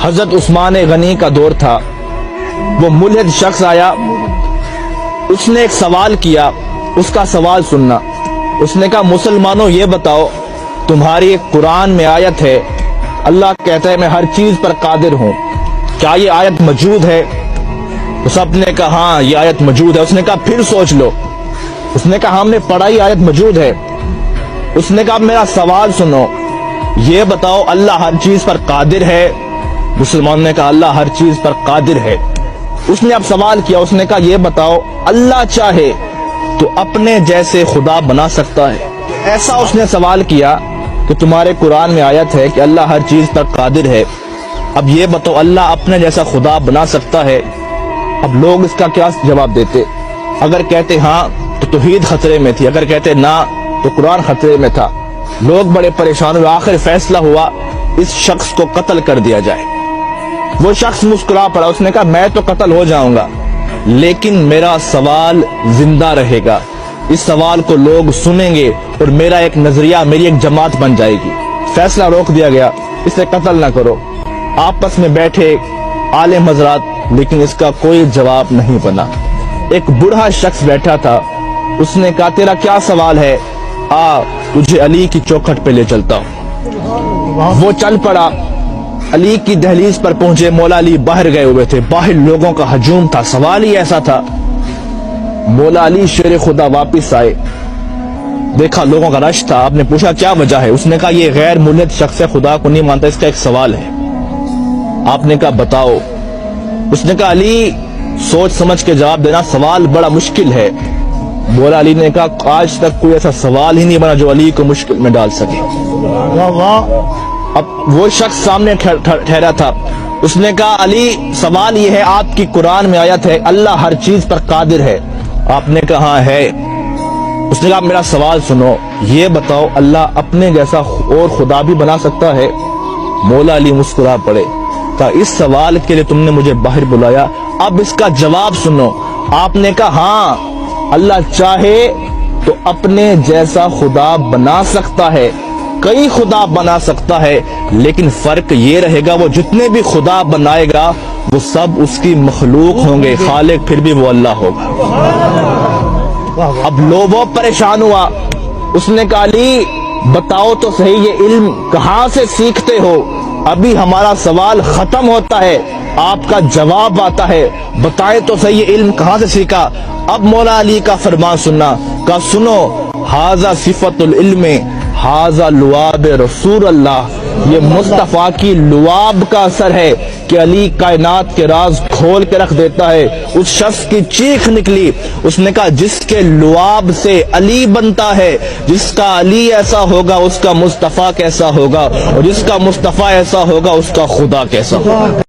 حضرت عثمان غنی کا دور تھا. وہ ملحد شخص آیا, اس نے ایک سوال کیا. اس کا سوال سننا. اس نے کہا مسلمانوں یہ بتاؤ, تمہاری ایک قرآن میں آیت ہے, اللہ کہتا ہے میں ہر چیز پر قادر ہوں, کیا یہ آیت موجود ہے؟ تو سب نے کہا ہاں یہ آیت موجود ہے. اس نے کہا پھر سوچ لو. اس نے کہا ہم نے پڑھا یہ آیت موجود ہے. اس نے کہا میرا سوال سنو, یہ بتاؤ اللہ ہر چیز پر قادر ہے؟ مسلمان نے کہا اللہ ہر چیز پر قادر ہے. اس نے اب سوال کیا. اس نے کہا یہ بتاؤ اللہ چاہے تو اپنے جیسے خدا بنا سکتا ہے؟ ایسا اس نے سوال کیا کہ تمہارے قرآن میں آیت ہے کہ اللہ ہر چیز پر قادر ہے, اب یہ بتاؤ اللہ اپنے جیسا خدا بنا سکتا ہے؟ اب لوگ اس کا کیا جواب دیتے؟ اگر کہتے ہاں تو توحید خطرے میں تھی, اگر کہتے نہ تو قرآن خطرے میں تھا. لوگ بڑے پریشان ہوئے. آخر فیصلہ ہوا اس شخص کو قتل کر دیا جائے. وہ شخص مسکرا پڑا. اس نے کہا میں تو قتل ہو جاؤں گا لیکن میرا سوال زندہ رہے گا, اس سوال کو لوگ سنیں گے اور میرا ایک نظریہ, میری ایک جماعت بن جائے گی. فیصلہ روک دیا گیا, اسے قتل نہ کرو. آپس میں بیٹھے عالم حضرات, لیکن اس کا کوئی جواب نہیں بنا. ایک بوڑھا شخص بیٹھا تھا. اس نے کہا تیرا کیا سوال ہے, آ تجھے علی کی چوکھٹ پہ لے چلتا ہوں. وہ چل پڑا. علی کی دہلیز پر پہنچے. مولا علی باہر گئے ہوئے تھے, باہر لوگوں کا ہجوم تھا. سوال ہی ایسا تھا. مولا علی شیر خدا واپس آئے, دیکھا لوگوں کا رش تھا. آپ نے پوچھا کیا وجہ ہے؟ اس نے کہا یہ غیر ملحد شخص ہے, خدا کو نہیں مانتا, اس کا ایک سوال ہے. آپ نے کہا بتاؤ. اس نے کہا علی سوچ سمجھ کے جواب دینا, سوال بڑا مشکل ہے. مولا علی نے کہا آج تک کوئی ایسا سوال ہی نہیں بنا جو علی کو مشکل میں ڈال سکے. اب وہ شخص سامنے ٹھہرا تھا. اس نے کہا علی سوال یہ ہے, آپ کی قرآن میں آیت ہے اللہ ہر چیز پر قادر ہے؟ آپ نے کہا ہاں ہے. اس نے کہا میرا سوال سنو, یہ بتاؤ اللہ اپنے جیسا اور خدا بھی بنا سکتا ہے؟ مولا علی مسکرا پڑے. کہا اس سوال کے لیے تم نے مجھے باہر بلایا, اب اس کا جواب سنو. آپ نے کہا ہاں اللہ چاہے تو اپنے جیسا خدا بنا سکتا ہے, کئی خدا بنا سکتا ہے, لیکن فرق یہ رہے گا وہ جتنے بھی خدا بنائے گا وہ سب اس کی مخلوق ہوں گے, خالق پھر بھی وہ اللہ ہوگا. اب لوگوں پریشان ہوا. اس نے کہا علی بتاؤ تو صحیح یہ علم کہاں سے سیکھتے ہو؟ ابھی ہمارا سوال ختم ہوتا ہے, آپ کا جواب آتا ہے, بتائیں تو صحیح یہ علم کہاں سے سیکھا؟ اب مولا علی کا فرمان سننا. کہا سنو, ھذا صفت العلم ھذا لعاب رسول اللہ, یہ مصطفیٰ کی لعاب کا اثر ہے کہ علی کائنات کے راز کھول کے رکھ دیتا ہے. اس شخص کی چیخ نکلی. اس نے کہا جس کے لعاب سے علی بنتا ہے, جس کا علی ایسا ہوگا اس کا مصطفیٰ کیسا ہوگا, اور جس کا مصطفیٰ ایسا ہوگا اس کا خدا کیسا ہوگا.